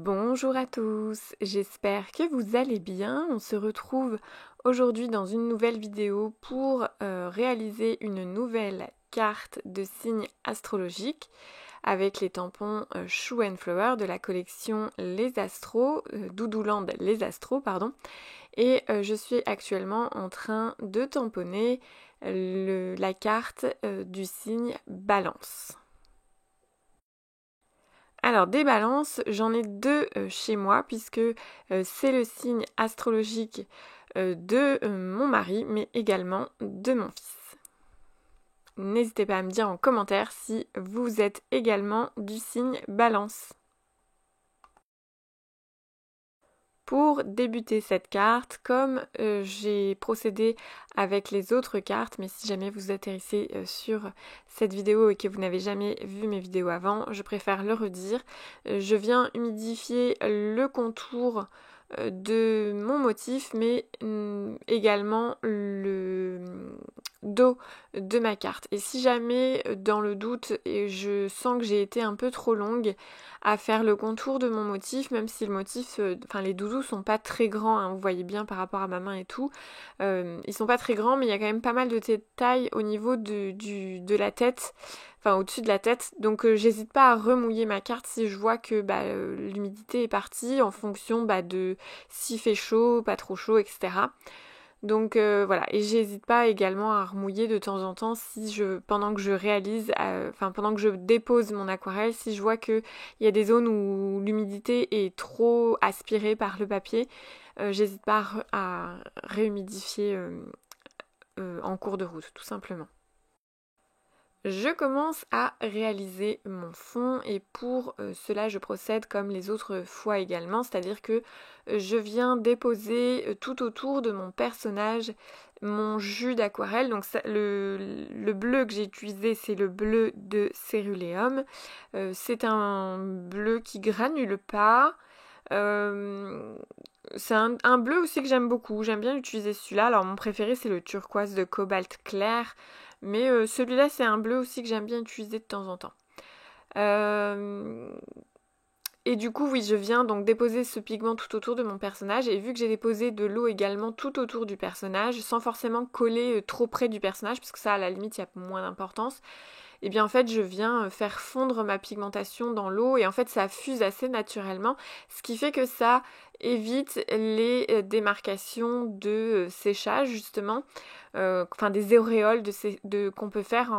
Bonjour à tous, j'espère que vous allez bien. On se retrouve aujourd'hui dans une nouvelle vidéo pour réaliser une nouvelle carte de signes astrologiques avec les tampons Shoe and Flower de la collection Les Astros, Doudouland Les Astros, pardon. Et je suis actuellement en train de tamponner la carte du signe Balance. Alors des balances, j'en ai deux chez moi puisque c'est le signe astrologique de mon mari mais également de mon fils. N'hésitez pas à me dire en commentaire si vous êtes également du signe Balance. Pour débuter cette carte, comme j'ai procédé avec les autres cartes, mais si jamais vous atterrissez sur cette vidéo et que vous n'avez jamais vu mes vidéos avant, je préfère le redire. Je viens humidifier le contour de mon motif, mais également le dos de ma carte. Et si jamais, dans le doute, et je sens que j'ai été un peu trop longue à faire le contour de mon motif, même si le motif, les doudous sont pas très grands, hein, vous voyez bien par rapport à ma main et tout, ils sont pas très grands, mais il y a quand même pas mal de détails au niveau de la tête, enfin au-dessus de la tête, donc j'hésite pas à remouiller ma carte si je vois que l'humidité est partie en fonction de s'il fait chaud, pas trop chaud, etc. Donc voilà, et j'hésite pas également à remouiller de temps en temps pendant que je réalise, pendant que je dépose mon aquarelle, si je vois qu'il y a des zones où l'humidité est trop aspirée par le papier, j'hésite pas à réhumidifier en cours de route, tout simplement. Je commence à réaliser mon fond et pour cela je procède comme les autres fois également, c'est-à-dire que je viens déposer tout autour de mon personnage mon jus d'aquarelle. Donc le bleu que j'ai utilisé, c'est le bleu de Céruléum. C'est un bleu qui granule pas. C'est un bleu aussi que j'aime beaucoup, j'aime bien utiliser celui-là. Alors mon préféré c'est le turquoise de cobalt clair, mais celui-là c'est un bleu aussi que j'aime bien utiliser de temps en temps. Et du coup oui, je viens donc déposer ce pigment tout autour de mon personnage, et vu que j'ai déposé de l'eau également tout autour du personnage, sans forcément coller trop près du personnage, parce que ça à la limite il y a moins d'importance, et bien en fait je viens faire fondre ma pigmentation dans l'eau et en fait ça fuse assez naturellement, ce qui fait que ça évite les démarcations de séchage justement, des auréoles qu'on peut faire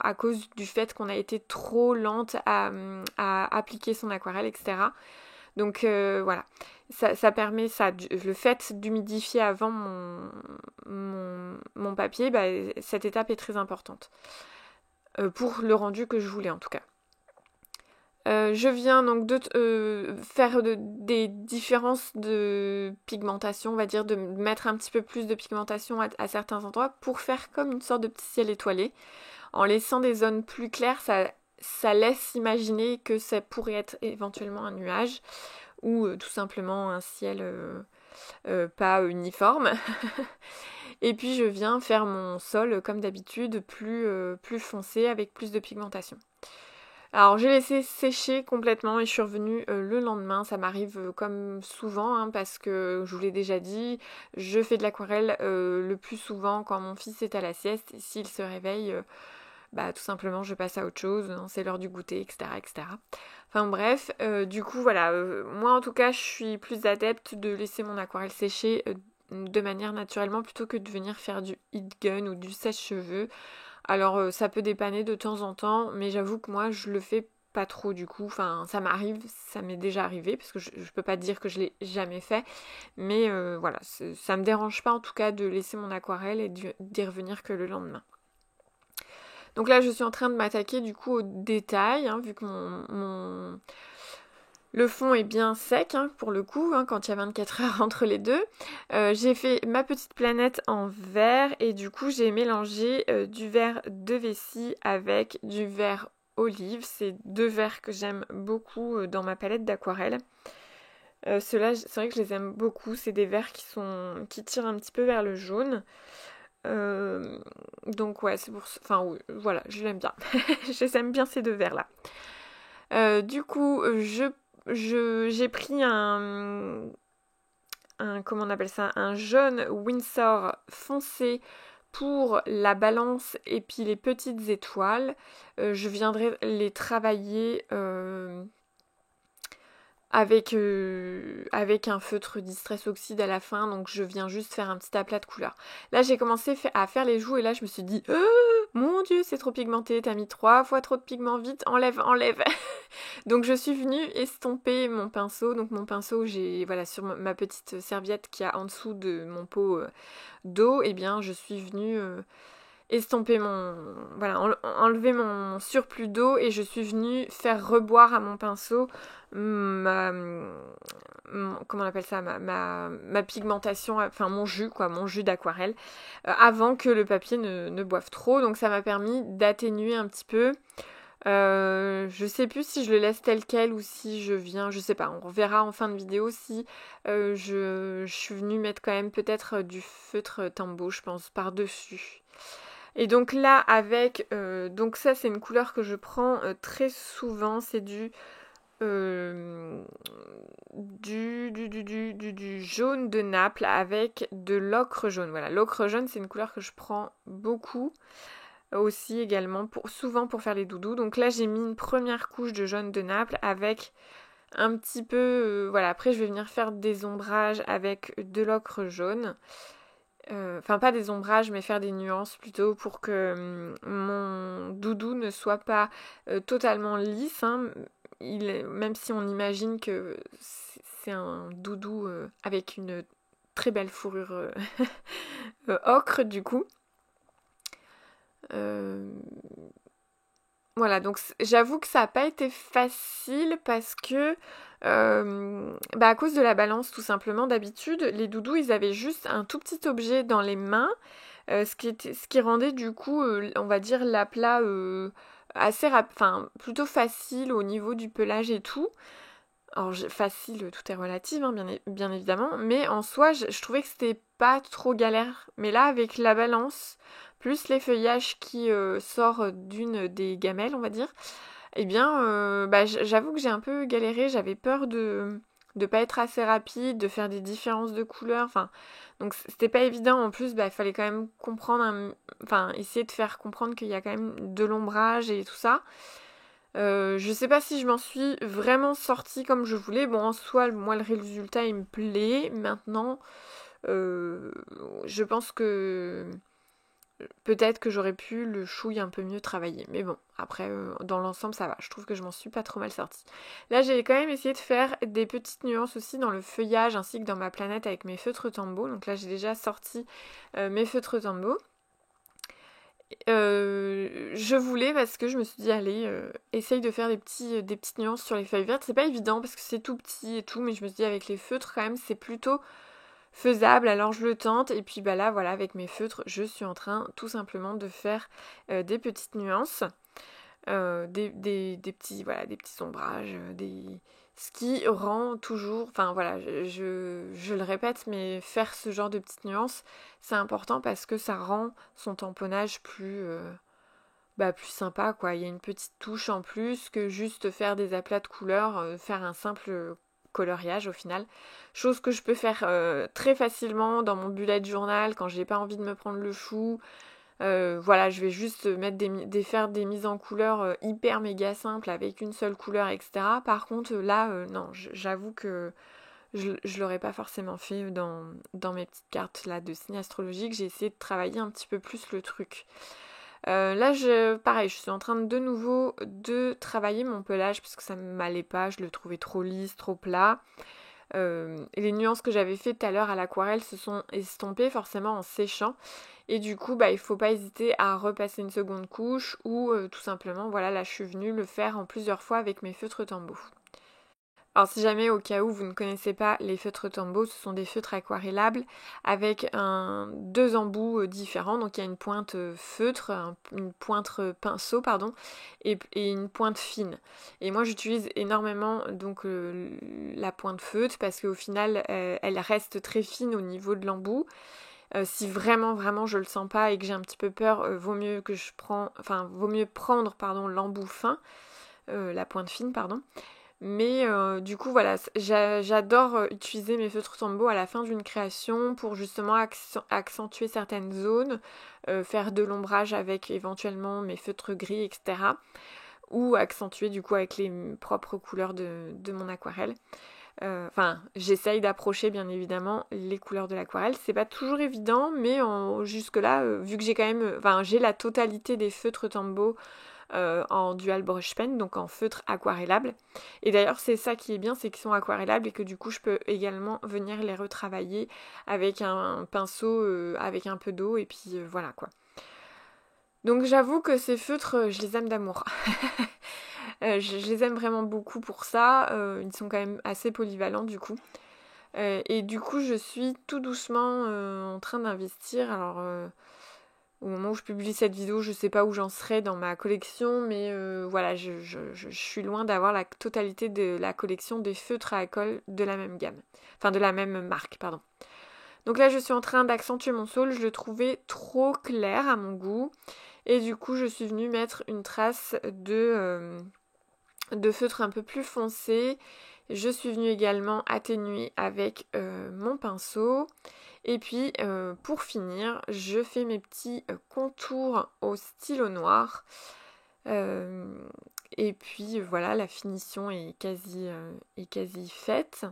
à cause du fait qu'on a été trop lente à appliquer son aquarelle, etc. Donc voilà, ça permet le fait d'humidifier avant mon papier, cette étape est très importante. Pour le rendu que je voulais en tout cas. Je viens donc de faire des différences de pigmentation, on va dire, de mettre un petit peu plus de pigmentation à certains endroits pour faire comme une sorte de petit ciel étoilé. En laissant des zones plus claires, ça laisse imaginer que ça pourrait être éventuellement un nuage ou tout simplement un ciel pas uniforme. Et puis je viens faire mon sol comme d'habitude plus foncé avec plus de pigmentation. Alors j'ai laissé sécher complètement et je suis revenue le lendemain. Ça m'arrive comme souvent hein, parce que je vous l'ai déjà dit, je fais de l'aquarelle le plus souvent quand mon fils est à la sieste. Et s'il se réveille, tout simplement je passe à autre chose, hein, c'est l'heure du goûter, etc. etc. Enfin bref, du coup voilà, moi en tout cas je suis plus adepte de laisser mon aquarelle sécher de manière naturellement plutôt que de venir faire du heat gun ou du sèche-cheveux. Alors ça peut dépanner de temps en temps, mais j'avoue que moi je le fais pas trop du coup, enfin ça m'arrive, ça m'est déjà arrivé, parce que je peux pas dire que je l'ai jamais fait, mais voilà, ça me dérange pas en tout cas de laisser mon aquarelle et d'y revenir que le lendemain. Donc là je suis en train de m'attaquer du coup aux détails, hein, vu que le fond est bien sec hein, pour le coup, hein, quand il y a 24 heures entre les deux. J'ai fait ma petite planète en vert et du coup j'ai mélangé du vert de vessie avec du vert olive. C'est deux verts que j'aime beaucoup dans ma palette d'aquarelle. Ceux-là, c'est vrai que je les aime beaucoup. C'est des verts qui tirent un petit peu vers le jaune. Donc ouais, c'est pour ça. Enfin oui, voilà, je l'aime bien. Je les aime bien ces deux verts-là. Du coup, je j'ai pris comment on appelle ça, un jaune Winsor foncé pour la balance et puis les petites étoiles. Je viendrai les travailler avec un feutre Distress Oxide à la fin, donc je viens juste faire un petit aplat de couleur. Là j'ai commencé à faire les joues et là je me suis dit mon dieu c'est trop pigmenté, t'as mis 3 fois trop de pigment, vite enlève. Donc je suis venue estomper mon pinceau, donc mon pinceau j'ai voilà sur ma petite serviette qui a en dessous de mon pot d'eau, et bien je suis venue estomper enlever mon surplus d'eau et je suis venue faire reboire à mon pinceau comment on appelle ça, ma pigmentation, enfin mon jus d'aquarelle, avant que le papier ne boive trop. Donc ça m'a permis d'atténuer un petit peu. Je sais plus si je le laisse tel quel ou si je viens, je sais pas, on reverra en fin de vidéo si je suis venue mettre quand même peut-être du feutre Tombow, je pense, par-dessus. Et donc là avec, donc ça c'est une couleur que je prends très souvent, c'est du jaune de Naples avec de l'ocre jaune. Voilà, l'ocre jaune c'est une couleur que je prends beaucoup aussi également, souvent pour faire les doudous. Donc là j'ai mis une première couche de jaune de Naples avec un petit peu, voilà, après je vais venir faire des ombrages avec de l'ocre jaune. Enfin pas des ombrages mais faire des nuances plutôt pour que mon doudou ne soit pas totalement lisse, hein. Même si on imagine que c'est un doudou avec une très belle fourrure ocre du coup. Voilà, donc j'avoue que ça n'a pas été facile parce que à cause de la balance tout simplement, d'habitude les doudous ils avaient juste un tout petit objet dans les mains, ce qui rendait du coup on va dire l'aplat assez plutôt facile au niveau du pelage et tout. Alors facile, tout est relatif hein, bien évidemment, mais en soi je trouvais que c'était pas trop galère. Mais là avec la balance plus les feuillages qui sortent d'une des gamelles on va dire, eh bien j'avoue que j'ai un peu galéré, j'avais peur de pas être assez rapide, de faire des différences de couleurs, enfin donc c'était pas évident. En plus il fallait quand même comprendre, essayer de faire comprendre qu'il y a quand même de l'ombrage et tout ça. Je sais pas si je m'en suis vraiment sortie comme je voulais. Bon, en soi, moi, le résultat, il me plaît. Maintenant, je pense que peut-être que j'aurais pu le chouille un peu mieux travailler. Mais bon, après, dans l'ensemble, ça va. Je trouve que je m'en suis pas trop mal sortie. Là, j'ai quand même essayé de faire des petites nuances aussi dans le feuillage ainsi que dans ma planète avec mes feutres Tombow. Donc là, j'ai déjà sorti mes feutres Tombow. Je voulais parce que je me suis dit allez essaye de faire des petites nuances sur les feuilles vertes. C'est pas évident parce que c'est tout petit et tout, mais je me suis dit avec les feutres quand même c'est plutôt faisable, alors je le tente. Et puis là voilà, avec mes feutres je suis en train tout simplement de faire des petites nuances, des petits ombrages, ce qui rend toujours, enfin voilà, je le répète, mais faire ce genre de petites nuances, c'est important parce que ça rend son tamponnage plus sympa quoi. Il y a une petite touche en plus que juste faire des aplats de couleurs, faire un simple coloriage au final. Chose que je peux faire très facilement dans mon bullet journal quand j'ai pas envie de me prendre le chou. Voilà, je vais juste faire des mises en couleur hyper méga simples avec une seule couleur, etc. Par contre, là, non, j'avoue que je l'aurais pas forcément fait dans mes petites cartes là de signes astrologiques. J'ai essayé de travailler un petit peu plus le truc. Là, pareil, je suis en train de nouveau de travailler mon pelage parce que ça ne m'allait pas, je le trouvais trop lisse, trop plat. Et les nuances que j'avais fait tout à l'heure à l'aquarelle se sont estompées forcément en séchant. Et du coup, il ne faut pas hésiter à repasser une seconde couche ou tout simplement, voilà, là je suis venue le faire en plusieurs fois avec mes feutres Tombow. Alors si jamais au cas où vous ne connaissez pas les feutres Tombow, ce sont des feutres aquarellables avec deux embouts différents. Donc il y a une pointe feutre, une pointe pinceau pardon, et une pointe fine. Et moi j'utilise énormément donc la pointe feutre parce qu'au final elle reste très fine au niveau de l'embout. Si vraiment je le sens pas et que j'ai un petit peu peur, vaut mieux prendre l'embout fin, la pointe fine pardon. Mais du coup voilà, j'adore utiliser mes feutres Tombow à la fin d'une création pour justement accentuer certaines zones, faire de l'ombrage avec éventuellement mes feutres gris, etc. Ou accentuer du coup avec les propres couleurs de mon aquarelle. Enfin, j'essaye d'approcher bien évidemment les couleurs de l'aquarelle. C'est pas toujours évident, mais jusque-là, vu que j'ai quand même... Enfin, j'ai la totalité des feutres Tombow en dual brush pen, donc en feutre aquarellable. Et d'ailleurs, c'est ça qui est bien, c'est qu'ils sont aquarellables et que du coup, je peux également venir les retravailler avec un pinceau, avec un peu d'eau, et puis voilà quoi. Donc j'avoue que ces feutres, je les aime d'amour. Je les aime vraiment beaucoup pour ça. Ils sont quand même assez polyvalents du coup. Et du coup, je suis tout doucement en train d'investir. Alors, au moment où je publie cette vidéo, je sais pas où j'en serai dans ma collection, mais voilà, je suis loin d'avoir la totalité de la collection des feutres à colle de la même gamme. Enfin, de la même marque, pardon. Donc là, je suis en train d'accentuer mon saule. Je le trouvais trop clair à mon goût. Et du coup, je suis venue mettre une trace de feutre un peu plus foncé. Je suis venue également atténuer avec mon pinceau. Et puis pour finir, je fais mes petits contours au stylo noir. Et puis voilà, la finition est quasi faite.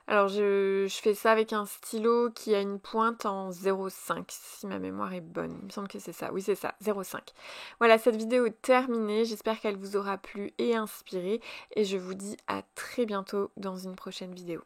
Alors je fais ça avec un stylo qui a une pointe en 0,5 si ma mémoire est bonne. Il me semble que c'est ça. Oui, c'est ça, 0,5. Voilà, cette vidéo est terminée. J'espère qu'elle vous aura plu et inspiré. Et je vous dis à très bientôt dans une prochaine vidéo.